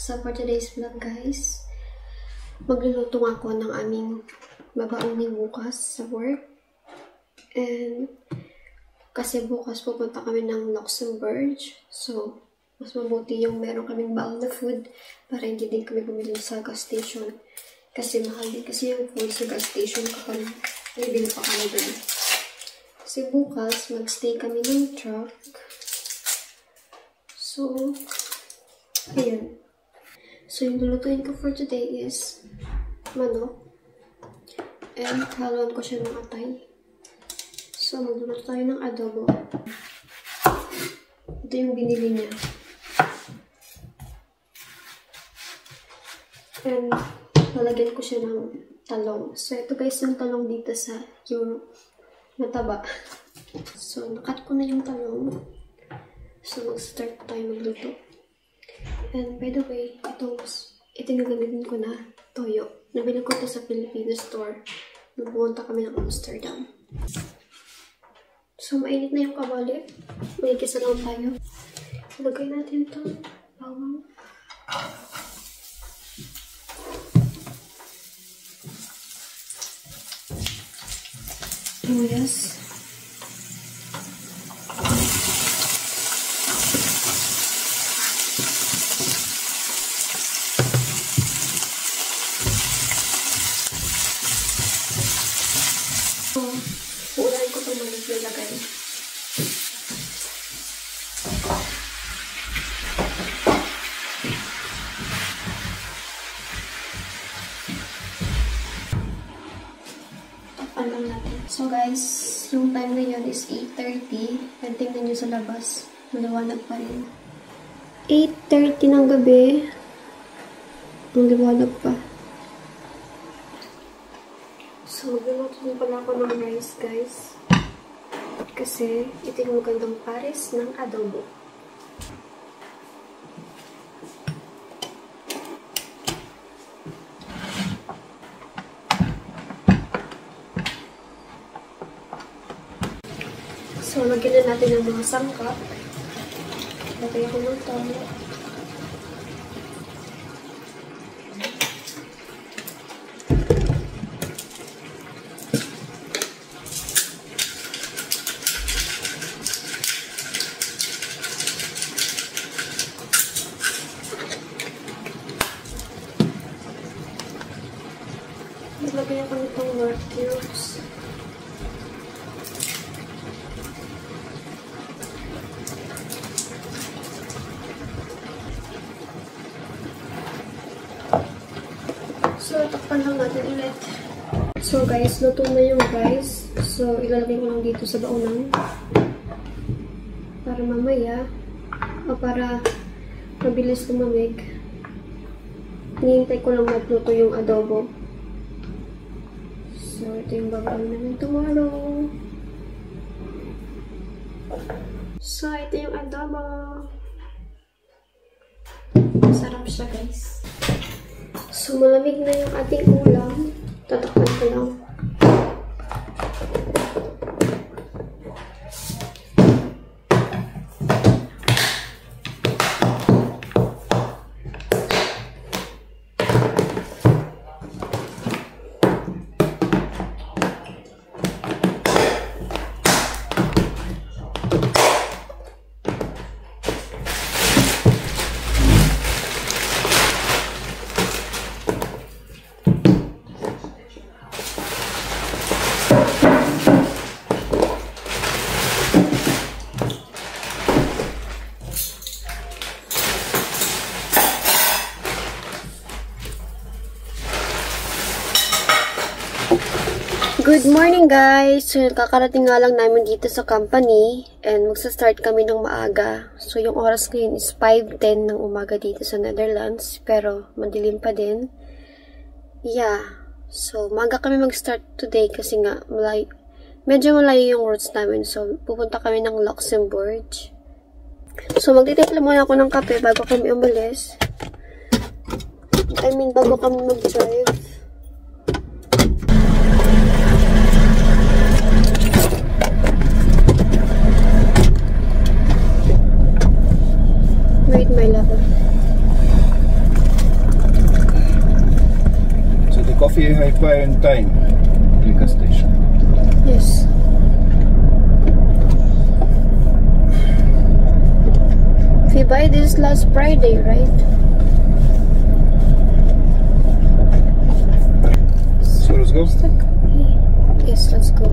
So for today's vlog guys, magluluto ako ng aming babaunin bukas sa work. And kasi bukas pupunta kami ng Luxembourg. So mas mabuti yung meron kaming baon na food para hindi din kami bumili sa gas station. Kasi mahal din kasi yung food sa gas station kapag bibili pa kami doon. Kasi bukas magstay kami ng truck. So ayun. So, yung lulutuin ko for today is manok. And haluan ko siya ng atay. So, magluluto tayo ng adobo. Ito yung binili niya. And lalagyan ko siya ng talong. So, ito guys yung talong dito sa yung mataba. So, nakat ko na yung talong. So, mag-start tayo magluto. And by the way, ito yung gagamitin ko na toyo. Nabili ko ito sa Filipino store. Nung pumunta kami ng Amsterdam. So, mainit na yung kawali. May kisa lang tayo. Ilagay natin ito. Bawang. Sibuyas. Uulahin ko itong manig nilagay. Tapan lang natin. So guys, yung time ngayon is 8:30. And tingnan nyo sa labas. Maliwanag pa rin. 8:30 ng gabi. Ang liwanag pa. So, binuto din pala ako ng rice, guys. Kasi, ito yung magandang pares ng adobo. So, lagyan na natin ng mga sangkap. Lagay ko ng toyo. Maglagay ako nitong Nor cubes. So, takpan lang natin ulit. So, guys, luto na yung rice. So, ilalagay ko lang dito sa baunan. Para mamaya, o para mabilis lumamig. Hinihintay ko lang magluto yung adobo. So, ito yung babaon namin tomorrow. So, ito yung adobo. Masarap siya, guys. So, malamig na yung ating ulam. Tatakpan ko lang. Good morning guys! So, kakarating nga lang namin dito sa company and magsa-start kami ng maaga. So, yung oras ngayon is 5:10 ng umaga dito sa Netherlands. Pero, madilim pa din. Yeah. So, maaga kami mag-start today kasi nga medyo malayo yung routes namin. So, pupunta kami ng Luxembourg. So, magtitimpla muna ako ng kape bago kami umalis. Bago kami mag-drive. Wait, my love. and time. Click a station. Yes. We buy this last Friday, right? So let's go. Yes, let's go.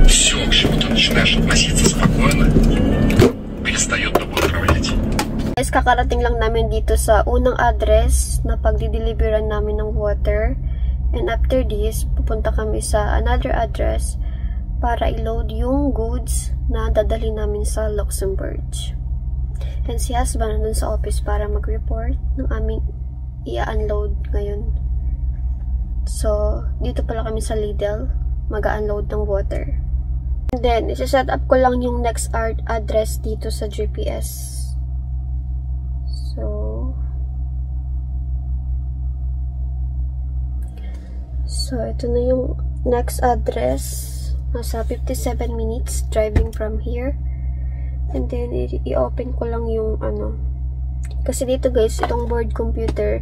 Все, к чему ты начинаешь относиться спокойно, перестает тобой управлять. Guys, kakarating lang namin dito sa unang address na pagdi-deliveran namin ng water. And after this, pupunta kami sa another address para i-load yung goods na dadali namin sa Luxembourg. And si husband nandun sa office para mag-report ng aming i-unload ngayon. So, dito pala kami sa Lidl, mag-unload ng water. And then, isa-set up ko lang yung next address dito sa GPS. So, ito na yung next address. Nasa 57 minutes driving from here. And then, i-open ko lang yung ano. Kasi dito guys, itong board computer,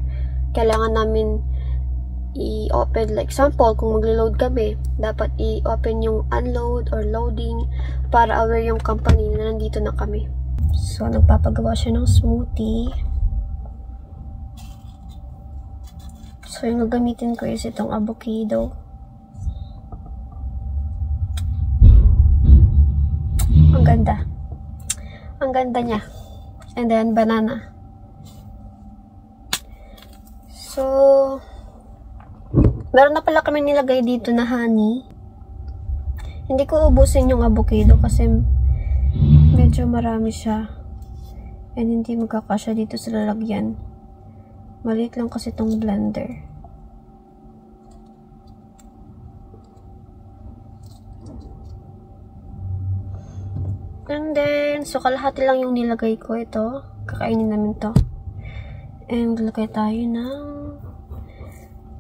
kailangan namin i-open. Like, example, kung maglo-load kami, dapat i-open yung unload or loading para aware yung company na nandito na kami. So, nagpapagawa siya ng smoothie. So, yung gagamitin ko is itong avocado. Ang ganda. Ang ganda niya. And then, banana. So, meron na pala kami nilagay dito na honey. Hindi ko ubusin yung avocado kasi medyo marami siya. And hindi magkakasya dito sa lalagyan. Maliit lang kasi itong blender. And then, so kalahati lang yung nilagay ko ito. Kakainin namin to. And lagay tayo ng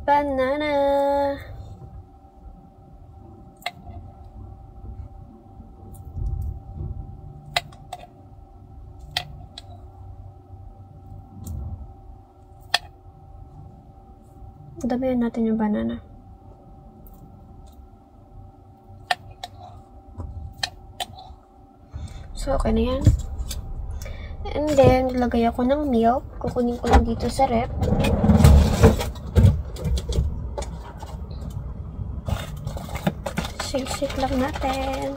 banana. Damihan natin yung banana. So, okay na yan. And then, lagay ako ng milk. Kukunin ko lang dito sa rep. Shake-shake lang natin.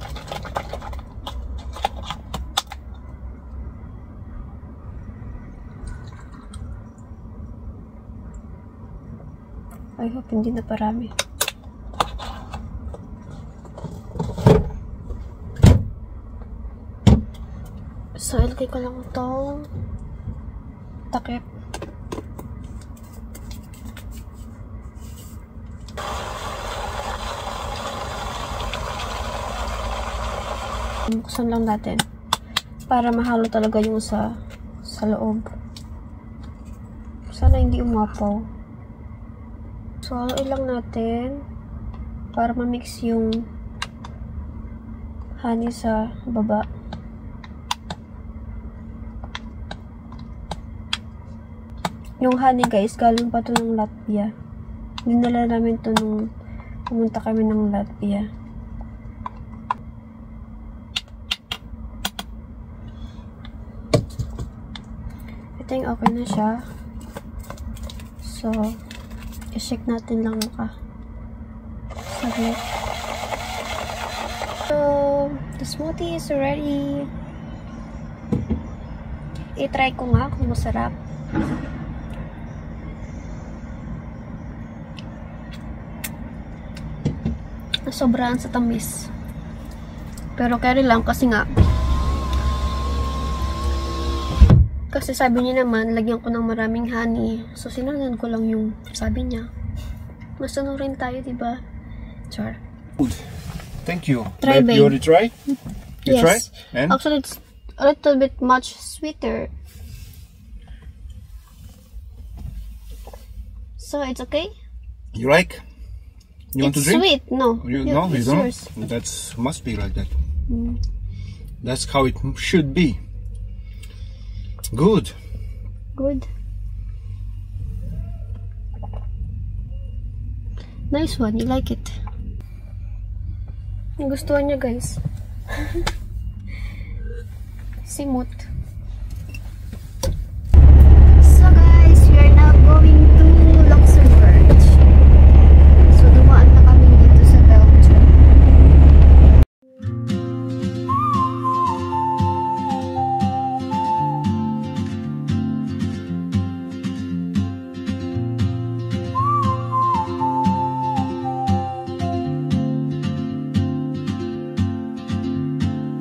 I hope hindi na parami. So, ilagay ko lang itong takip. Buksan lang natin para mahalo talaga yung sa loob. Sana hindi umapaw. So, haluin lang natin para ma-mix yung honey sa baba. Yung honey guys, galing pa to ng Latvia. Dinala namin to nung pumunta kami ng Latvia. I think okay na siya. So, i-shake natin lang maka. Saglit. So, the smoothie is ready. I-try ko nga kung masarap. Sobrang sa tamis. Pero carry lang kasi nga. Kasi sabi niya naman, lagyan ko ng maraming honey. So, sinunod ko lang yung sabi niya. Masunod rin tayo, diba? Char. Thank you. Try, babe. You already try? You Yes. try? And? Actually, it's a little bit much sweeter. So, it's okay? You like? You want to It's drink? sweet. No. You You- don't? it's yours. That must be like that. Mm. That's how it should be. Good. Good. Nice one. You like it? Gustuhan niya, guys. Simot. So guys, we are now going to Luxembourg. So dumaan na kami dito sa Belgium.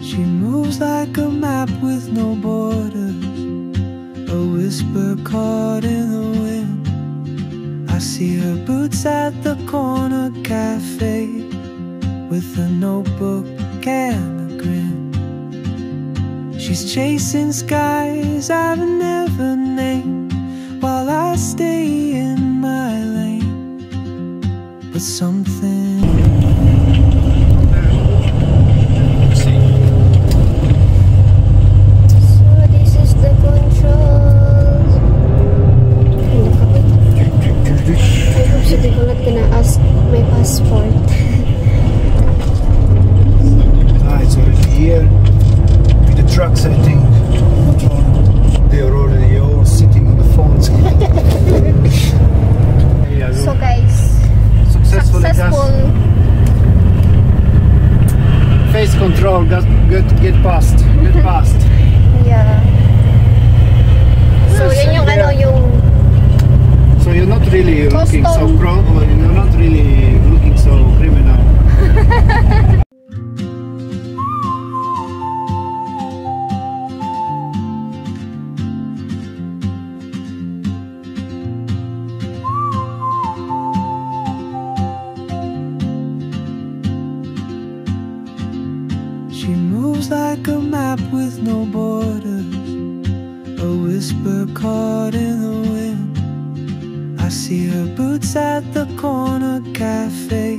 She moves like a map with no borders, a whisper caught in the wind. I see her boots at the corner cafe, with a notebook and a grin. She's chasing skies I've never named, while I stay in my lane. But something They will not gonna ask my passport. It's already here. With the trucks, I think. They are already all sitting on the phones. So guys, Successful. Face control. Get past. Get past. Yeah. So yun yung ano yung So you're not really looking so Custom. you're not really looking so criminal. she moves like a map with no borders, a whisper caught in the wind. I see her boots at the corner cafe,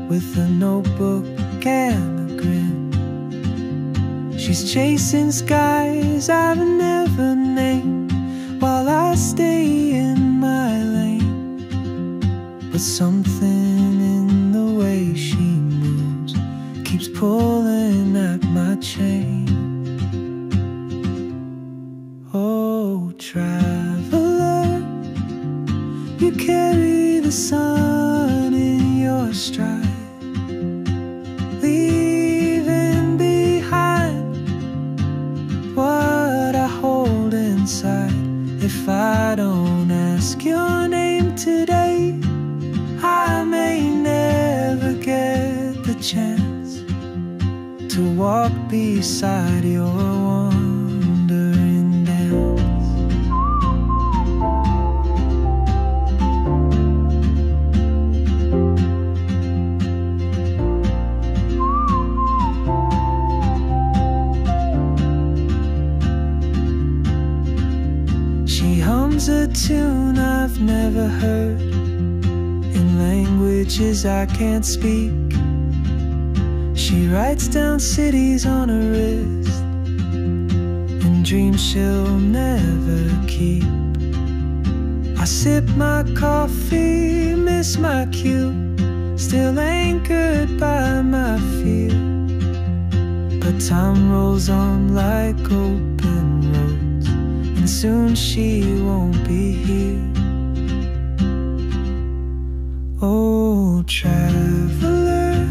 with a notebook and a grin. She's chasing skies I've never named, while I stay in my lane. But something in the way she moves keeps pulling at my chain. Oh, traveler, you carry the sun in your stride, leaving behind what I hold inside. If I don't ask your name today, I may never get the chance to walk beside your wandering dance. She hums a tune I've never heard, in languages I can't speak. She writes down cities on her wrist, and dreams she'll never keep. I sip my coffee, miss my cue, still anchored by my fear. But time rolls on like open roads, and soon she won't be here. Oh, traveler,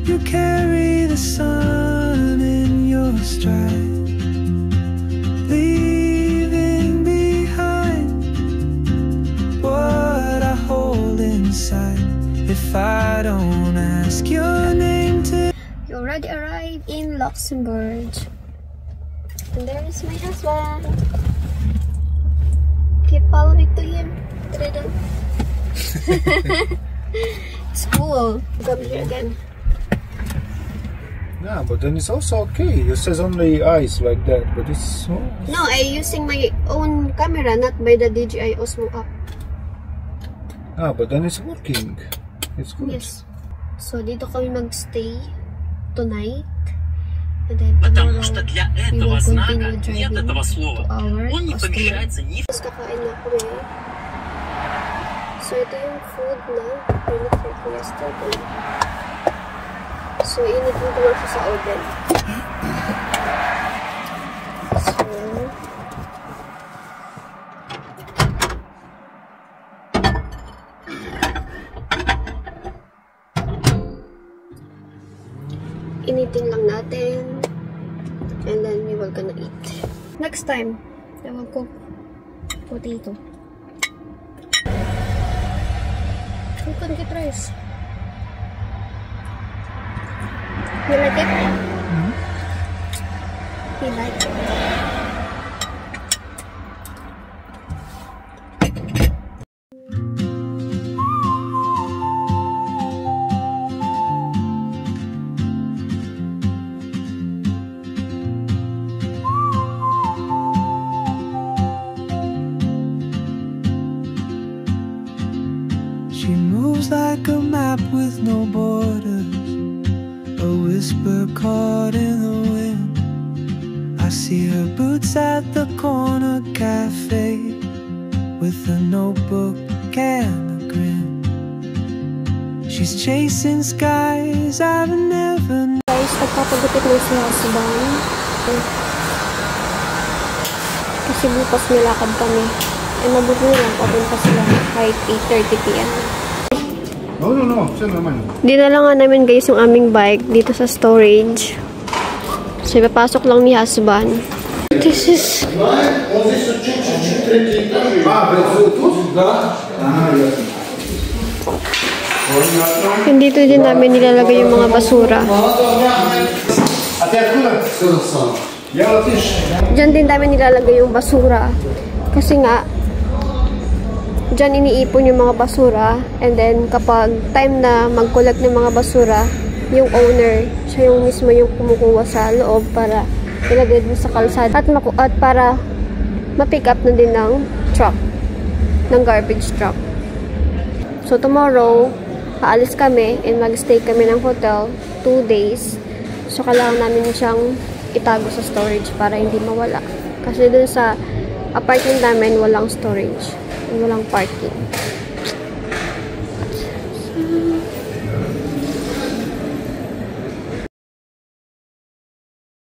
you carry the sun in your stride, leaving behind what I hold inside. If I don't ask your name to. you already arrived in Luxembourg. And there is my husband. Keep following to him. It's cool. Come here again. Yeah, but then it's also okay. It says only eyes like that, but it's No, I'm using my own camera, not by the DJI Osmo app. but then it's working. It's good. Yes. So, dito kami magstay tonight. And then Потому tomorrow, что для we этого will знака continue нет driving этого to слова. our Он не customer. помещается ни в... Tapos kakain na kami. So, ito yung food na pinag-trip ko yesterday. So, initin ko lang siya sa oven. So, initin lang natin. And then, we will gonna eat. Next time, I will cook potato. You can get rice. You like it? You like it? She moves like a map with no borders, a whisper caught in the wind. I see her boots at the corner cafe, with a notebook and a grin. She's chasing skies I've never known. Guys, nagpapagupit na si husband. Kasi bukas nilakad kami. Eh, mabuti na lang, papunta sila kahit 8:30 p.m. No, все нормально. Dinala nga namin guys yung aming bike dito sa storage. So, ipapasok lang ni husband. This is... Dito din namin nilalagay yung mga basura. А ты откуда? Я латыш. Diyan din namin nilalagay yung basura. Kasi nga, diyan iniipon yung mga basura. And then, kapag time na mag-collect ng mga basura, yung owner, siya yung mismo yung kumukuha sa loob para ilagay dun sa kalsada. At para ma-pick up na din ng truck, ng garbage truck. So, tomorrow, aalis kami and mag-stay kami ng hotel 2 days. So, kailangan namin siyang itago sa storage para hindi mawala. Kasi dun sa apartment namin, walang storage. Walang parking.